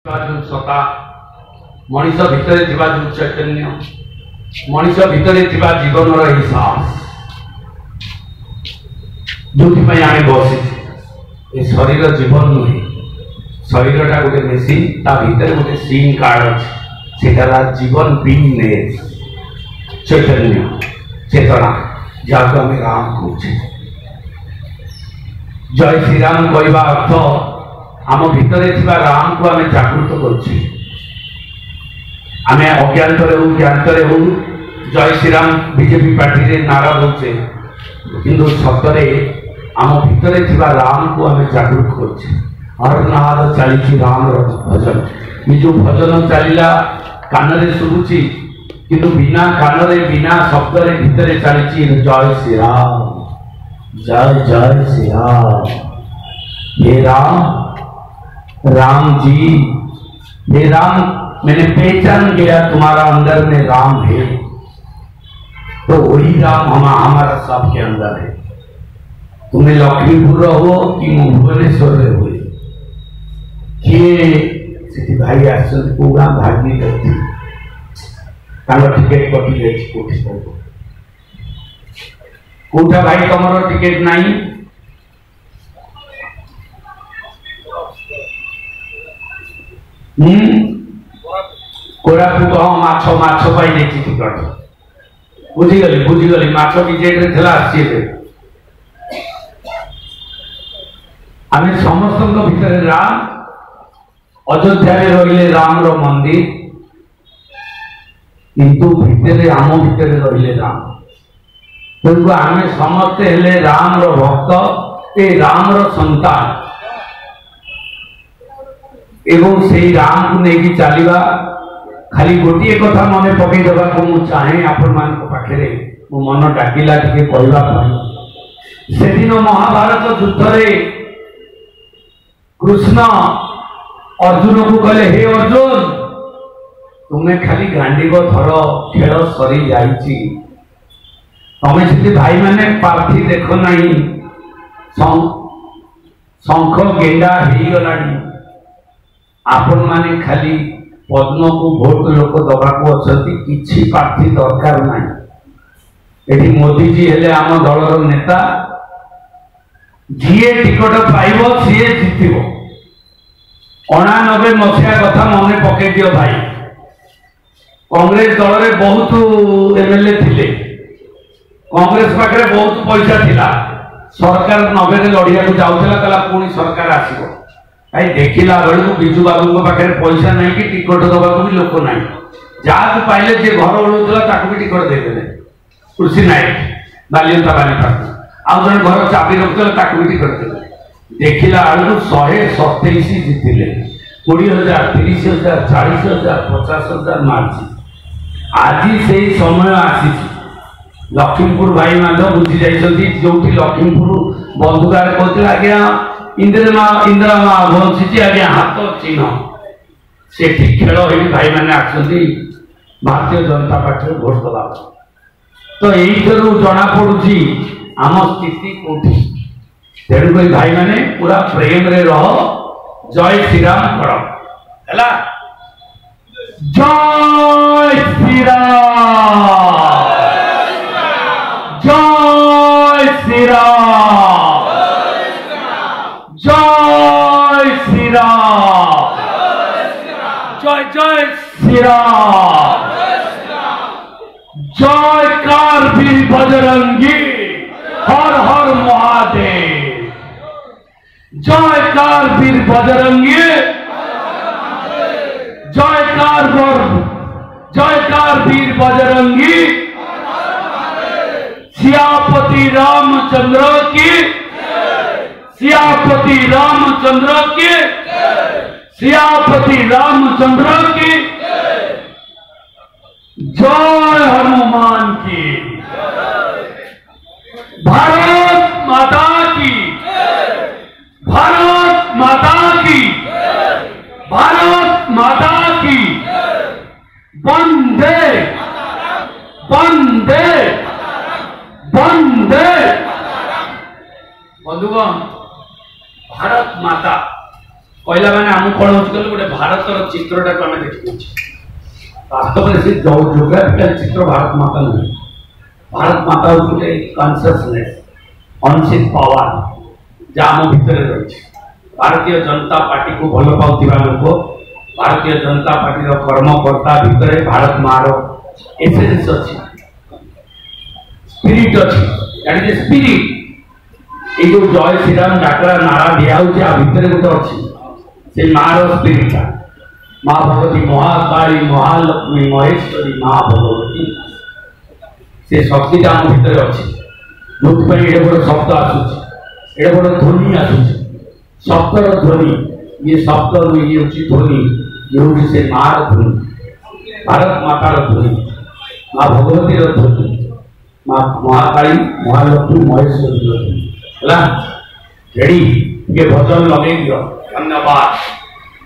जो सता मनीष भितर जो चैतन्य मनीष भितर जीवन रही साहस जो आम बसी शरीर जीवन नुहे शरीरटा गोटे मेसीन ता भीतर गोटे सिम कार्ड अच्छे जीवन बीइंग चैतन्य चेतना जहाँ आम राम कहे जय श्री राम कहवा अर्थ आम भितर राम को आम जागृत करुचे आम अज्ञात हो ज्ञात हो जय श्री राम बीजेपी पार्टी नारा दौचे किंतु सतरे आम भितर राम को आम जागृत करुचे हर नाद चली राम भजन ये जो भजन चलला कान शुभुची किंतु बिना कान बिना शब्द भितर चली जय श्री राम जय जय श्री राम हे राम राम जी हे राम मैंने पहचान गया तुम्हारा अंदर में राम है तो वही राम हमारा सबके अंदर है तुम्हें लक्ष्मीपुर हो कि भुवनेश्वर हुए किए भाई आसगा भागी टिकेट कटि जाए कौटा भाई तुम टिकेट नहीं कोरापुट हाँ माछ माछ पाई टिकट बुझीगली माछ टिकेट आम समस्त भितर राम अयोध्या रहिले राम रो मंदिर किंतु भितर आम भितर रहिले राम तेणु आम समस्ते हेले राम रो भक्त ए राम रो संतान एवं से राम को लेकिन चलवा खाली गोटे कथा मन पकई देवा को चाहे आपण मान पाखे मो मन डाकिला टे कहवाई से दिन महाभारत युद्ध रे कृष्ण अर्जुन को कहले हे अर्जुन तुम्हें खाली गांडीव थर खेल सरी जाइछि तमें से भाई माने पार्थी देख नहीं शंख गेंडा हो गलानी आपण माने खाली पद्म को भोट लोक दबा किसी प्रार्थी दरकार नहीं मोदी जी हेले आम दलर नेता जीए टिकट पाइब सी जित 89 मसीहा कथा मन पकई दियो भाई कांग्रेस दल में बहुत एमएलए थिले कांग्रेस पाखे बहुत पैसा थिला सरकार 90 लड़िया को जाऊला कहला पुणी सरकार आसीबो भाई देखला बेलू बिजू बाबू पाखे पैसा नहीं कि टिकट दबा भी लोक ना जहाँ पाइले जे घर ओढ़ूला भी टिकट देदेले कृषि नायक बालियंता बालिका आउ जन घर चाबी रखुला भी टिकट देले देखला बेलू 127 जीतिले 20,000 30,000 40,000 50,000 मार्च आज से समय आसी लक्ष्मीपुर भाई मान बुझी जाइए जो लक्ष्मीपुर बंधुकार कहते आज्ञा इंदिरा बंशी आज्ञा हाथ चिन्ह से खेल भाई मैंने आसती भारतीय जनता पार्टी भोट दबा तो यही जना पड़ी आम स्थिति कौटी तेणुक भाई मैंने पूरा प्रेम रे रह जय श्री राम कर जय श्री राम जय श्री राम जय श्री राम जय जय श्री राम जय कारवीर बजरंगी हर हर महादेव जय कारवीर बजरंगी जय कारवीर बजरंगी सियापति रामचंद्र की सियापति रामचंद्र की सियापति रामचंद्र की जय हनुमान की भारत माता की भारत माता की भारत माता की वंदे वंदे वंदे बंधुगण भारत माता कहला मैंने आम कौन हो गोटे भारत चित्रटा को आम देखी वास्तव में से जोग्राफिकल चित्र भारत माता नहीं। भारत माता हूँ गोटे कनसियसनेस अनसीन पावर जहाँ आम भितर रही। भारतीय जनता पार्टी को भल पाउथिबा लोक भारतीय जनता पार्टी कर्मकर्ता भितर भारत मार एसेंस अच्छी स्पिरिट अच्छी दैट इज स्पिरिट। ये जो जय श्रीराम डाकरा नारा दिया भितर गोटे अच्छी से मार स्पिरिटा माँ भगवती महाकाली महालक्ष्मी महेश्वरी माँ भगवती से शक्तिटा आम भितर अच्छी जो ये बड़ शब्द आसूची ये बड़ ध्वनि आसूची शब्दर ध्वनि ये शब्द ये हूँ ध्वनि ये हूँ से मार ध्वनि भारत मातार ध्वनि माँ भगवती ध्वनि माँ महाकाली महालक्ष्मी महेश्वरी ध्वनि है रेडी ये भजन लगे दियो। धन्यवाद।